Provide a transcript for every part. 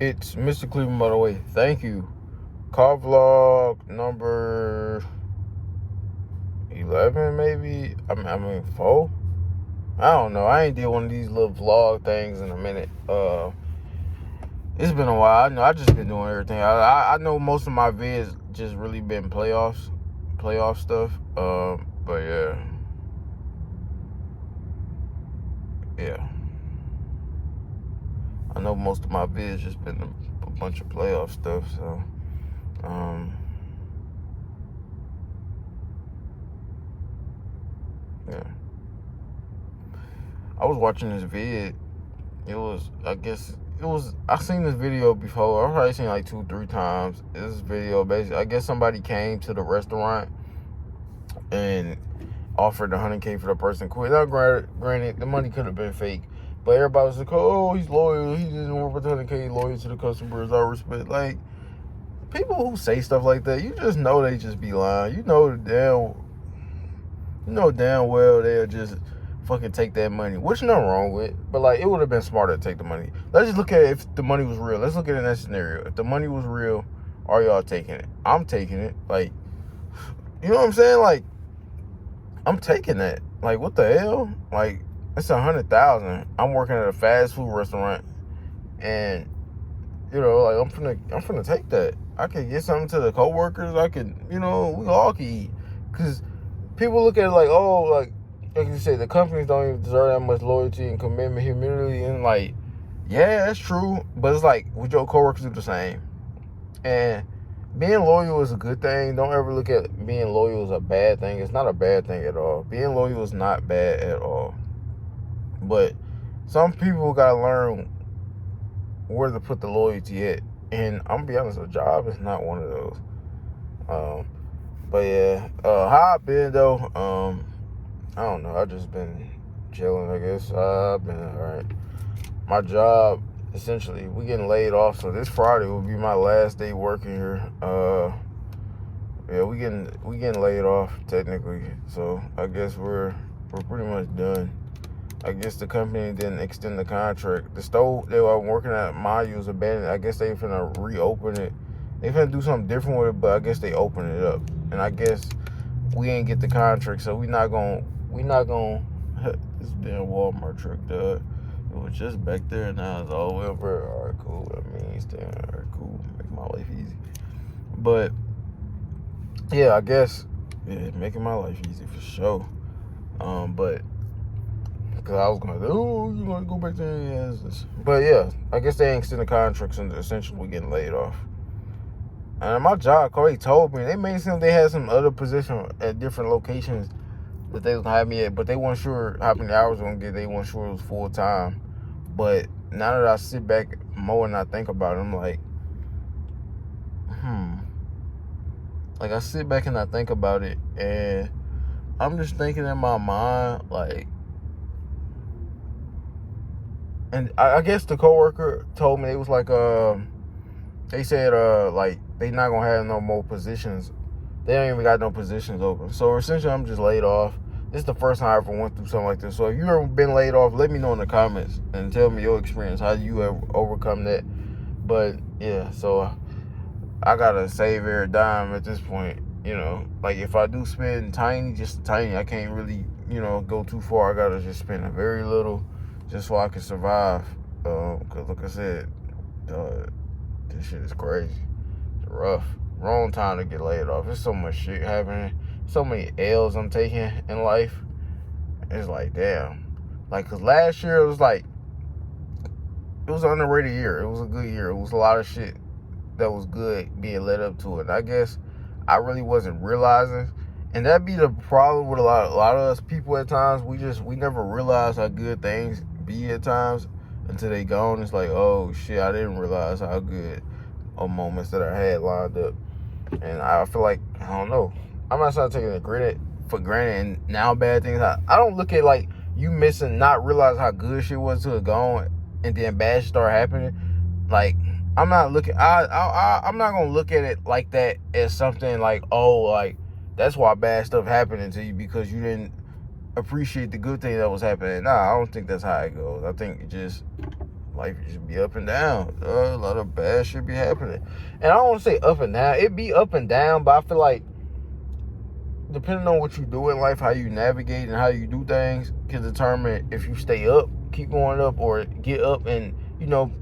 It's Mr. Cleveland, by the way. Thank you. Car vlog number 11, maybe? I mean 4? I don't know. I ain't did one of these little vlog things in a minute. It's been a while. I know I just been doing everything. I know most of my vids just really been playoff stuff. But yeah. I know most of my vids just been a bunch of playoff stuff. So, yeah. I was watching this vid. I seen this video before. I've probably seen it like 2-3 times. This video, basically, I guess somebody came to the restaurant and offered $100K for the person quit. Now, granted, the money could have been fake, but everybody was like, "Oh, he's loyal. He didn't work with $100K. Loyal to the customers. I respect." Like, people who say stuff like that, you just know they just be lying. You know damn well they'll just fucking take that money, which nothing wrong with, but like it would have been smarter to take the money. Let's just look at it if the money was real. Let's look at it in that scenario. If the money was real, are y'all taking it? I'm taking it. Like, you know what I'm saying? Like, I'm taking that. Like, what the hell? Like, it's $100,000. I'm working at a fast food restaurant, and like I'm finna take that. I could get something to the coworkers. I could, we all can eat. Cause people look at it like, oh, like you said, the companies don't even deserve that much loyalty and commitment, humility, and like, yeah, that's true. But it's like, would your coworkers do the same? And being loyal is a good thing. Don't ever look at being loyal as a bad thing. It's not a bad thing at all. Being loyal is not bad at all. But some people gotta learn where to put the loyalty at. And I'm gonna be honest, a job is not one of those. But yeah, how I been though? I don't know. I just been chilling, I guess. I've been alright. My job, essentially, we getting laid off, so this Friday will be my last day working here. Yeah, we getting laid off technically. So I guess we're pretty much done. I guess the company didn't extend the contract. The store they were working at, Mayu, was abandoned. I guess they finna reopen it. They finna do something different with it, but I guess they open it up. And I guess we ain't get the contract, so we not gonna this damn Walmart truck, dog. It was just back there, now it's all the way over. All right, cool. That means damn, all right, cool. Make my life easy. But yeah, I guess making my life easy for sure. But because I was going, oh, you want to go back there? Yes. But yeah, I guess they ain't extending contracts, and essentially we're getting laid off. And my job, Corey told me, they made it seem they had some other position at different locations that they was gonna have me at, but they weren't sure how many hours I was gonna get. They weren't sure it was full time. But now that I sit back more and I think about it, I'm like, Like, I sit back and I think about it, and I'm just thinking in my mind, like, and I guess the coworker told me, it was like, they said, like, they not gonna have no more positions. They don't even got no positions open. So essentially, I'm just laid off. This is the first time I ever went through something like this. So if you ever been laid off, let me know in the comments and tell me your experience. How you ever overcome that? But yeah, so I gotta save every dime at this point. Like if I do spend just tiny, I can't really, go too far. I gotta just spend a very little, just so I can survive. Cause like I said, this shit is crazy. It's rough. Wrong time to get laid off. There's so much shit happening. So many L's I'm taking in life. It's like, damn. Like, cause last year it was like, it was an underrated year. It was a good year. It was a lot of shit that was good being led up to it. And I guess I really wasn't realizing. And that be the problem with a lot of us people at times. We never realize how good things be at times until they gone. It's like, oh shit, I didn't realize how good moments that I had lined up. And I feel like, I don't know, I'm not trying to take it for granted, and now bad things. I don't look at like you missing, not realize how good shit was to have gone, and then bad shit start happening. Like, I'm not I'm not gonna look at it like that as something like, oh, like that's why bad stuff happening to you because you didn't appreciate the good thing that was happening. Nah, I don't think that's how it goes. I think it just Life just be up and down. A lot of bad shit be happening. And I don't want to say up and down. It be up and down, but I feel like depending on what you do in life, how you navigate and how you do things can determine if you stay up, keep going up, or get up and,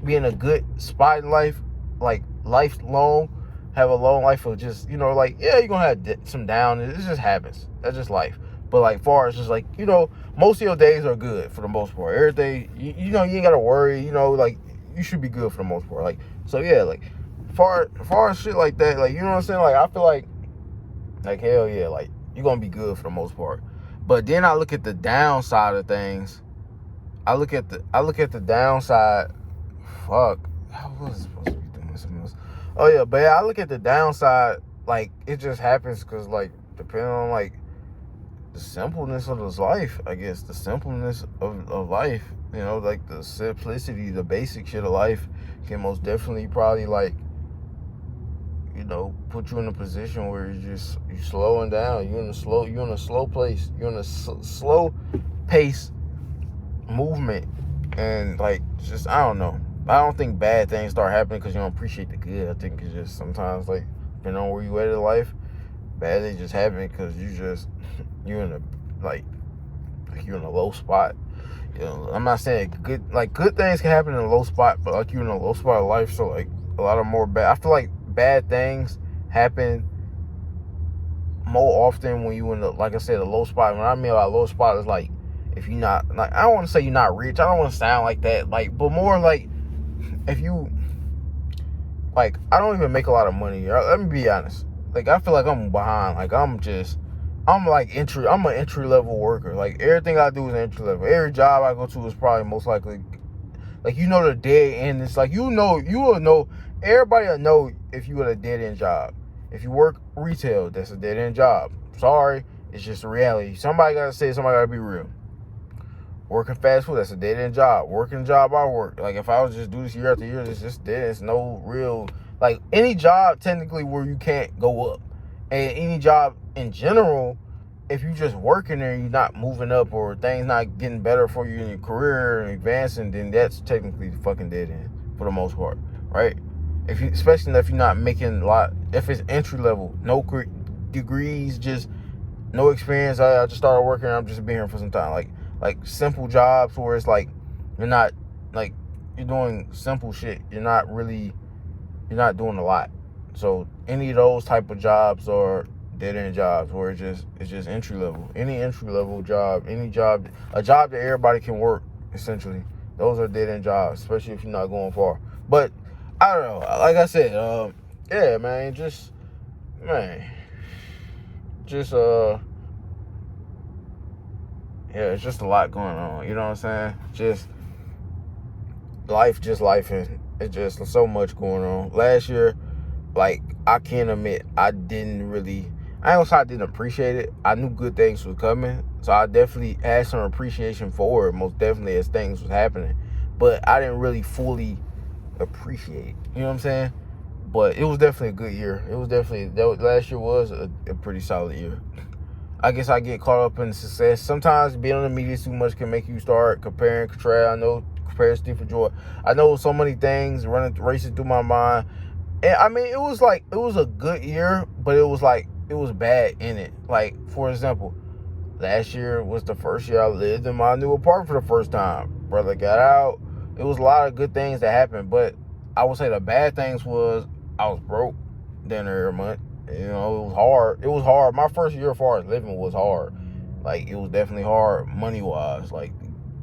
be in a good spot in life, like lifelong, have a long life of just, you're going to have some down. It just happens. That's just life. But like far as just like, most of your days are good for the most part. Everything, you ain't got to worry, you should be good for the most part. Like, so yeah, like far as shit like that, like, you know what I'm saying? Like, I feel like hell yeah, like you're going to be good for the most part. But then I look at the downside of things. I look at the downside. Fuck. I was supposed to be doing something else. Oh yeah, but yeah, I look at the downside, like it just happens because like depending on like the simpleness of this life, I guess the simpleness of life, like the simplicity, the basic shit of life can most definitely probably like, put you in a position where you're slowing down. You're in a slow place. You're in a slow pace movement, and like just I don't know. I don't think bad things start happening because you don't appreciate the good. I think it's just sometimes like depending on where you at in life, bad things just happen because you're in a low spot. I'm not saying good things can happen in a low spot, but like you're in a low spot of life, so like a lot of more bad. I feel like bad things happen more often when you in the, like I said, a low spot. When I mean by low spot is like if you're not like, I don't want to say you're not rich. I don't want to sound like that. Like, but more like if you like, I don't even make a lot of money. Let me be honest. Like, I feel like I'm behind. Like, I'm an entry level worker. Like, everything I do is entry level. Every job I go to is probably most likely, like, the dead end. It's like, you will know, everybody will know if you had a dead end job. If you work retail, that's a dead end job. Sorry, it's just a reality. Somebody gotta be real. Working fast food, that's a dead end job. Working job I work. Like, if I was just do this year after year, it's just dead. It's no real, like, any job technically where you can't go up. And any job in general, if you just working there and you're not moving up or things not getting better for you in your career and advancing, then that's technically the fucking dead end for the most part, right? Especially if you're not making a lot, if it's entry level, no degrees, just no experience. I just started working. I'm just being here for some time. Like simple jobs where it's like you're not like you're doing simple shit. You're not doing a lot. So any of those type of jobs are dead end jobs where it's just entry level. Any entry level job, a job that everybody can work, essentially. Those are dead end jobs, especially if you're not going far. But I don't know. Like I said, yeah, man, yeah, it's just a lot going on. You know what I'm saying? Life, and it's just so much going on. Last year, like, I can't admit, I didn't appreciate it. I knew good things were coming, so I definitely had some appreciation for it, most definitely, as things was happening. But I didn't really fully appreciate, you know what I'm saying? But it was definitely a good year. Last year was a pretty solid year. I guess I get caught up in success. Sometimes being on the media too much can make you start comparing, contrast. I know comparison for joy. I know so many things racing through my mind. And I mean, it was a good year, but it was bad in it. Like, for example, last year was the first year I lived in my new apartment for the first time. Brother got out. It was a lot of good things that happened, but I would say the bad things was I was broke dinner every month. It was hard. It was hard. My first year as far as living was hard. Like, it was definitely hard money-wise. Like,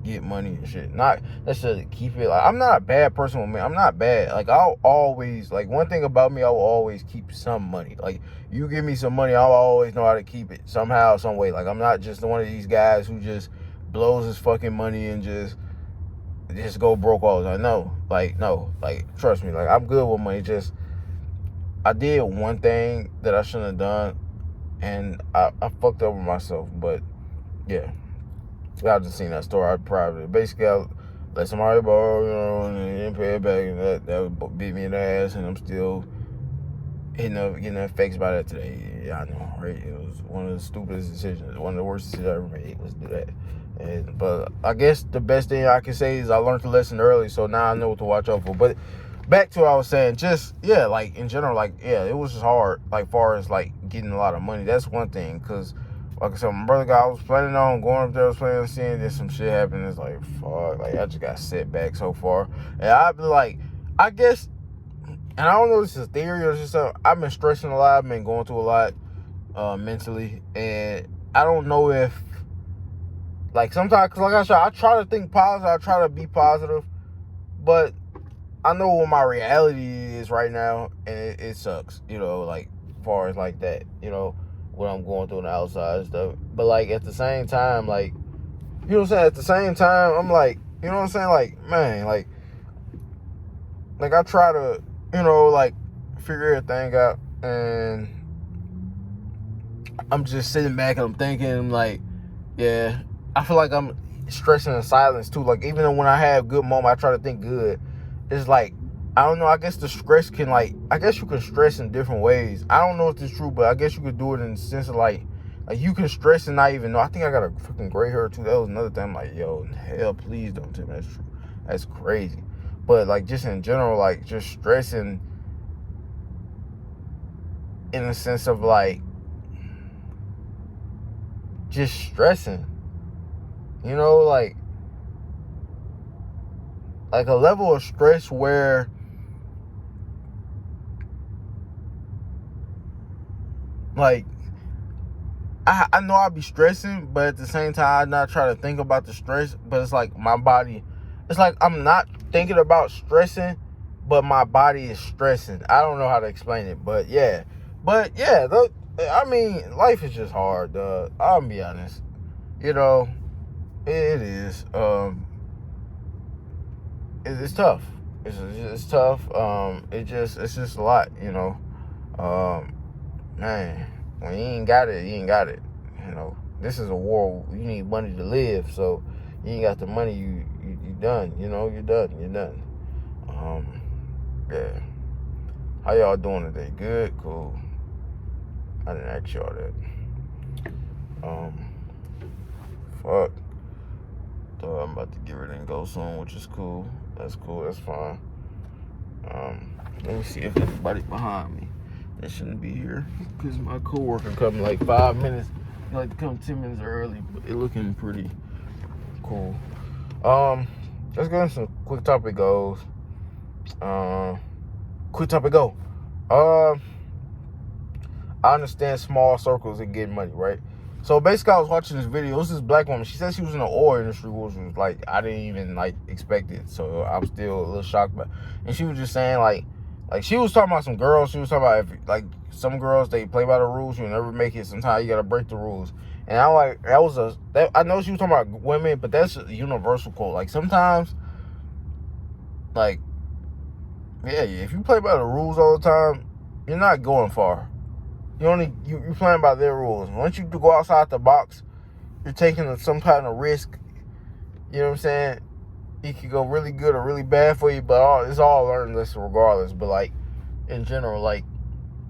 get money and shit. Not necessarily keep it. Like, I'm not a bad person with money. I'm not bad. Like, I'll always, like, one thing about me, I will always keep some money. Like, you give me some money, I'll always know how to keep it somehow, some way. Like, I'm not just one of these guys who just blows his fucking money and just go broke all the time. No. Like, trust me. Like, I'm good with money. Just, I did one thing that I shouldn't have done, and I fucked over myself. But yeah, y'all just seen that story. I probably basically I let somebody borrow, and they didn't pay it back, and that would beat me in the ass, and I'm still getting effects by that today. Yeah, I know, right? It was one of the stupidest decisions, one of the worst decisions I ever made was do that. But I guess the best thing I can say is I learned the lesson early, so now I know what to watch out for. But back to what I was saying, just, yeah, like, in general, like, yeah, it was just hard, like, far as, like, getting a lot of money. That's one thing, because, like I said, my brother I was planning on going up there, I was planning on seeing, then some shit happened. It's like, fuck, like, I just got set back so far. And I've been, like, I guess, and I don't know if this is theory or just something, I've been stressing a lot, I've been going through a lot mentally, and I don't know if, like, sometimes, because, like I said, I try to think positive, I try to be positive, but I know what my reality is right now, and it sucks, you know, like, as far as, like, that, you know, what I'm going through on the outside and stuff. But, like, at the same time, like, you know what I'm saying? At the same time, I'm like, you know what I'm saying? Like, man, like I try to, you know, like, figure everything out, and I'm just sitting back and I'm thinking, like, yeah, I feel like I'm stressing in silence, too. Like, even when I have good moments, I try to think good. It's like, I don't know, I guess the stress can, like, I guess you can stress in different ways. I don't know if it's true, but I guess you could do it in the sense of, like you can stress and not even know. I think I got a fucking gray hair, too. That was another thing. I'm like, yo, hell, please don't tell me that's true. That's crazy. But, like, just in general, like, just stressing in the sense of, like, just stressing. You know, like a level of stress where, like, I know I be stressing, but at the same time, I not try to think about the stress, but it's like my body, it's like I'm not thinking about stressing, but my body is stressing. I don't know how to explain it, but yeah, I mean, life is just hard, I'll be honest, you know, it is, it's tough, it's tough, it's just a lot, you know, man, when you ain't got it, you ain't got it. You know, this is a war. You need money to live. So you ain't got the money, you done. You know, you're done. Yeah. How y'all doing today? Good? Cool. I didn't ask y'all that. Fuck. So I'm about to get ready and go soon, which is cool. That's cool. That's fine. Let me see if anybody behind me that shouldn't be here, because my coworker coming like 5 minutes. He like to come 10 minutes early, but it looking pretty cool. Let's go into some quick topic goes. Quick topic go. I understand small circles and getting money, right? So basically, I was watching this video. It was this black woman. She said she was in the oil industry, which was like, I didn't even like expect it. So I'm still a little shocked by it. And she was just saying like she was talking about some girls. She was talking about if, like, some girls, they play by the rules. You'll never make it. Sometimes you gotta break the rules. And I'm like, I know she was talking about women, but that's a universal quote. Like, sometimes, like, yeah, if you play by the rules all the time, you're not going far. You're playing by their rules. Once you go outside the box, you're taking some kind of risk. You know what I'm saying? It could go really good or really bad for you, but it's all learning lesson regardless. But, like, in general, like,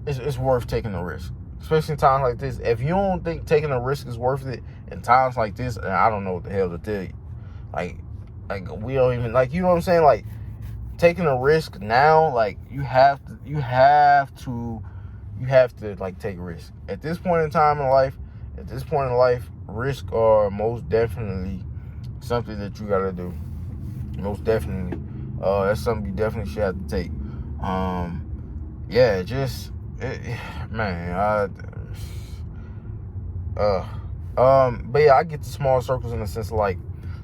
it's worth taking a risk, especially in times like this. If you don't think taking a risk is worth it in times like this, I don't know what the hell to tell you. Like we don't even, like, you know what I'm saying? Like, taking a risk now, like, you have to like take a risk at this point in time in life. At this point in life, risk are most definitely something that you gotta do. Most definitely, that's something you definitely should have to take. Yeah, just man, but yeah, I get the small circles in the sense of, like,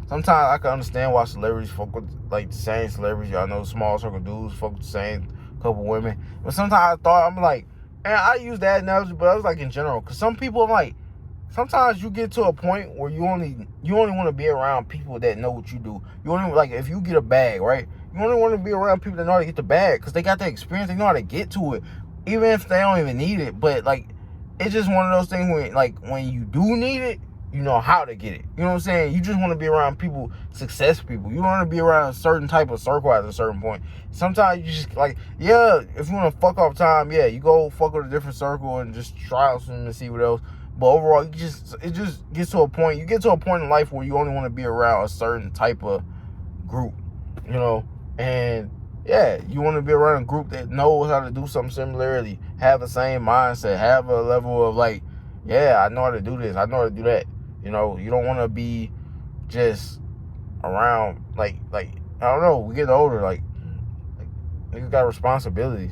sometimes I can understand why celebrities fuck with, like, the same celebrities. Y'all know small circle dudes fuck with the same couple women. But sometimes I'm like, and I use that analogy, but I was like in general, because some people, I'm like, sometimes you get to a point where you only want to be around people that know what you do. You only, like, if you get a bag, right? You only want to be around people that know how to get the bag, because they got the experience. They know how to get to it, even if they don't even need it. But, like, it's just one of those things where, like, when you do need it, you know how to get it. You know what I'm saying? You just want to be around people, success people. You want to be around a certain type of circle at a certain point. Sometimes you just, like, yeah, if you want to fuck off time, yeah, you go fuck with a different circle and just try out something to see what else. But overall, it just gets to a point. You get to a point in life where you only want to be around a certain type of group, you know, and yeah, you want to be around a group that knows how to do something similarly, have the same mindset, have a level of like, yeah, I know how to do this, I know how to do that. You know, you don't want to be just around like I don't know. We get older, like niggas got responsibilities.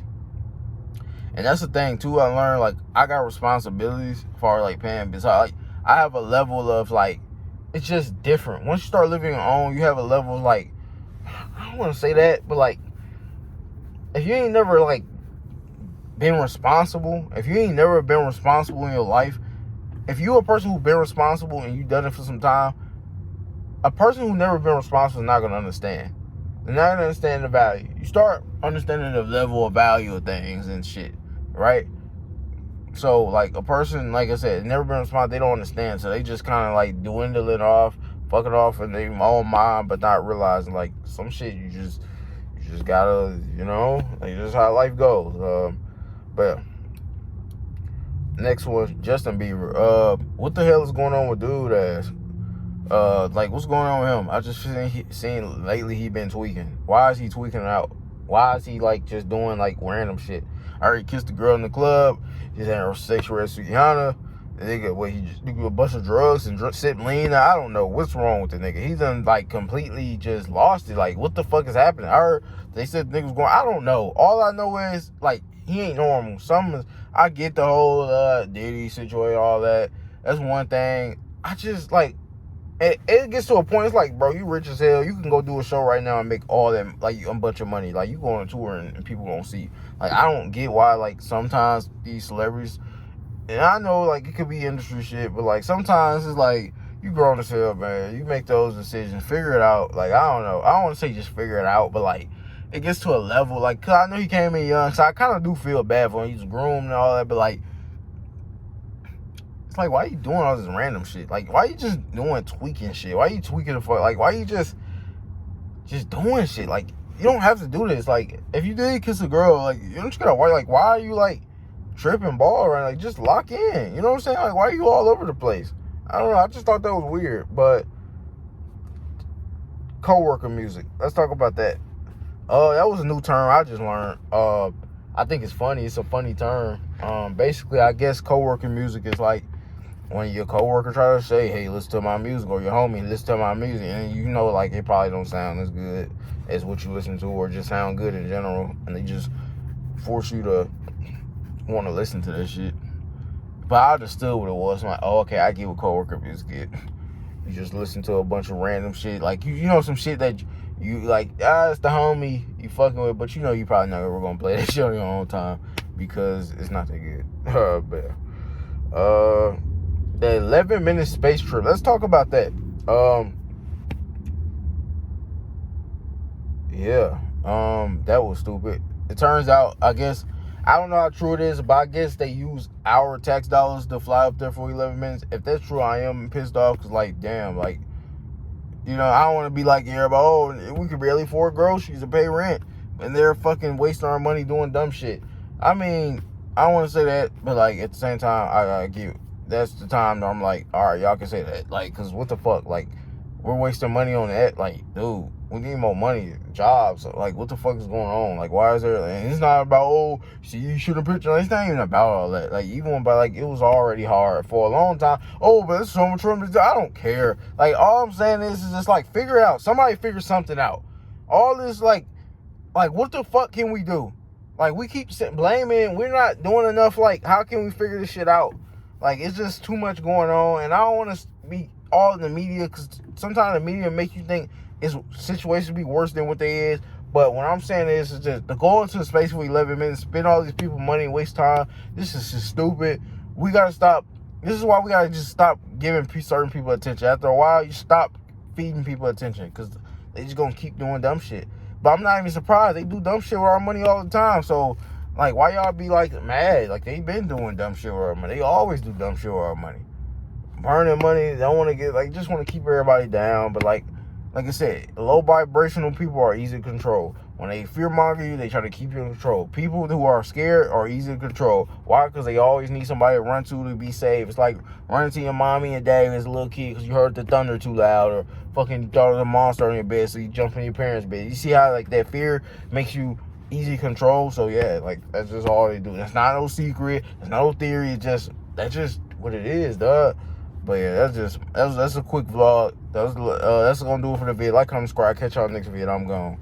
And that's the thing too. I learned like I got responsibilities for like paying bills. Like I have a level of like it's just different. Once you start living your own, you have a level of like I don't want to say that, but like if you ain't never like been responsible, if you ain't never been responsible in your life, if you a person who's been responsible and you done it for some time, a person who never been responsible is not gonna understand. They're not gonna understand the value. You start understanding the level of value of things and shit, right? So, like, a person, like I said, never been responsible, they don't understand. So, they just kind of, like, dwindling off, fucking off in their own mind, but not realizing, like, some shit you just gotta, you know, like, just how life goes. But, next one, Justin Bieber. What the hell is going on with dude ass? Like, what's going on with him? I just seen lately he been tweaking. Why is he tweaking out? Why is he, like, just doing, like, random shit? I already kissed a girl in the club. He's had sexual arrest with Rihanna. The nigga, he just do a bunch of drugs and sit lean. I don't know what's wrong with the nigga. He's done, like, completely just lost it. Like, what the fuck is happening? I heard they said the nigga was going, I don't know. All I know is, like, he ain't normal. I get the whole Diddy situation, all that. That's one thing. I just, like, it gets to a point, it's like, bro, you rich as hell. You can go do a show right now and make all that, like, a bunch of money. Like, you go on a tour and people gonna see you. Like, I don't get why, like, sometimes these celebrities, and I know, like, it could be industry shit, but, like, sometimes it's like, you grown as hell, man. You make those decisions. Figure it out. Like, I don't know. I don't want to say just figure it out, but, like, it gets to a level, like, cause I know he came in young, so I kind of do feel bad for him. He's groomed and all that, but, like, it's like, why are you doing all this random shit? Like, why are you just doing tweaking shit? Why are you tweaking the fuck? Like, why are you just doing shit? Like, you don't have to do this. Like, if you did kiss a girl, like, you don't just gotta why? Like, why are you, like, tripping ball around? Like, just lock in. You know what I'm saying? Like, why are you all over the place? I don't know. I just thought that was weird. But coworker music. Let's talk about that. That was a new term I just learned. I think it's funny. It's a funny term. Basically, I guess coworker music is like when your coworker try to say, hey, listen to my music, or your homie, listen to my music, and you know, like, it probably don't sound as good as what you listen to, or just sound good in general, and they just force you to want to listen to that shit. But I understood what it was. I'm like, oh, okay, I get what coworker music is. You just listen to a bunch of random shit, like, you know, some shit that you like, it's the homie you fucking with, but you know you probably never gonna play that shit on your own time because it's not that good. But the 11-minute space trip. Let's talk about that. That was stupid. It turns out, I guess, I don't know how true it is, but I guess they use our tax dollars to fly up there for 11 minutes. If that's true, I am pissed off because, like, damn, like, you know, I don't want to be like everybody, oh, we could barely afford groceries and pay rent, and they're fucking wasting our money doing dumb shit. I mean, I don't want to say that, but, like, at the same time, I get that's the time that I'm like, all right, y'all can say that. Like, because what the fuck? Like, we're wasting money on that. Like, dude, we need more money, jobs. Like, what the fuck is going on? Like, why is there, and it's not about, oh, see, you should have picture. It's not even about all that. Like, even by, like, it was already hard for a long time. Oh, but it's so much room to do. I don't care. Like, all I'm saying is just, like, figure it out. Somebody figure something out. All this, like, what the fuck can we do? Like, we keep blaming. We're not doing enough. Like, how can we figure this shit out? Like, it's just too much going on, and I don't want to be all in the media, because sometimes the media make you think it's situations be worse than what they is. But what I'm saying is just to go into the space for 11 minutes, spend all these people money, waste time. This is just stupid. We got to stop. This is why we got to just stop giving certain people attention. After a while, you stop feeding people attention, because they just going to keep doing dumb shit. But I'm not even surprised. They do dumb shit with our money all the time. So, like, why y'all be, like, mad? Like, they been doing dumb shit with our money. They always do dumb shit with our money. Burning money, don't want to get, like, just want to keep everybody down. But, like I said, low vibrational people are easy to control. When they fear-monger you, they try to keep you in control. People who are scared are easy to control. Why? Because they always need somebody to run to be safe. It's like running to your mommy and daddy as a little kid because you heard the thunder too loud, or fucking you thought of a monster in your bed, so you jump in your parents' bed. You see how, like, that fear makes you easy control? So, yeah, like, that's just all they do. That's not no secret. That's not no theory. That's just what it is, dog. But, yeah, that's a quick vlog. That's gonna do it for the video. Like, comment, subscribe. Catch y'all next video. I'm gone.